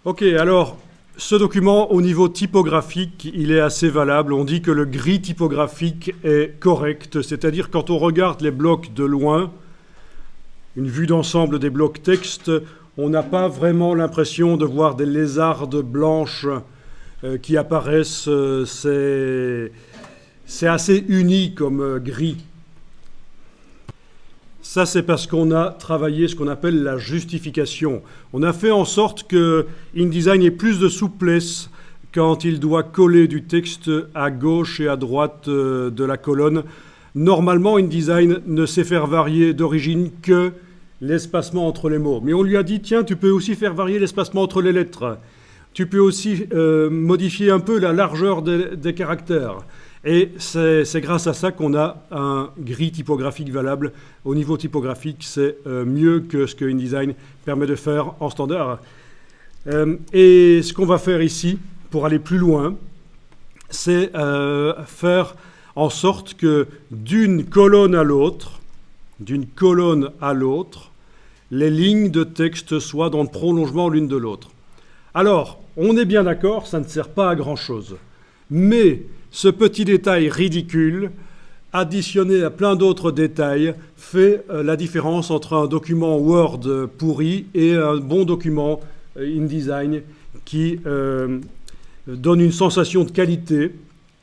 Ok, alors ce document au niveau typographique, il est assez valable. On dit que le gris typographique est correct, c'est-à-dire quand on regarde les blocs de loin, une vue d'ensemble des blocs texte, on n'a pas vraiment l'impression de voir des lézardes blanches qui apparaissent. C'est assez uni comme gris. Ça, c'est parce qu'on a travaillé ce qu'on appelle la justification. On a fait en sorte que InDesign ait plus de souplesse quand il doit coller du texte à gauche et à droite de la colonne. Normalement, InDesign ne sait faire varier d'origine que l'espacement entre les mots. Mais on lui a dit, tiens, tu peux aussi faire varier l'espacement entre les lettres. Tu peux aussi modifier un peu la largeur des caractères. Et c'est grâce à ça qu'on a un gris typographique valable. Au niveau typographique, c'est mieux que ce que InDesign permet de faire en standard. Et ce qu'on va faire ici, pour aller plus loin, c'est faire en sorte que d'une colonne à l'autre, les lignes de texte soient dans le prolongement l'une de l'autre. Alors, on est bien d'accord, ça ne sert pas à grand-chose. Mais ce petit détail ridicule, additionné à plein d'autres détails, fait la différence entre un document Word pourri et un bon document InDesign qui donne une sensation de qualité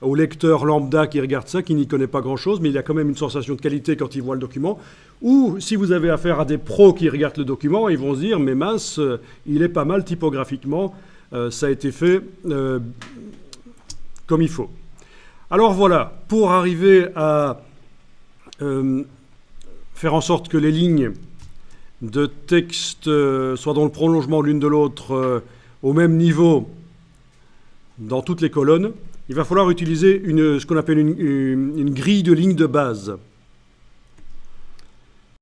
au lecteur lambda qui regarde ça, qui n'y connaît pas grand-chose, mais il a quand même une sensation de qualité quand il voit le document. Ou si vous avez affaire à des pros qui regardent le document, ils vont se dire « mais mince, il est pas mal typographiquement, ça a été fait comme il faut ». Alors voilà, pour arriver à faire en sorte que les lignes de texte soient dans le prolongement l'une de l'autre au même niveau dans toutes les colonnes, il va falloir utiliser ce qu'on appelle une grille de lignes de base.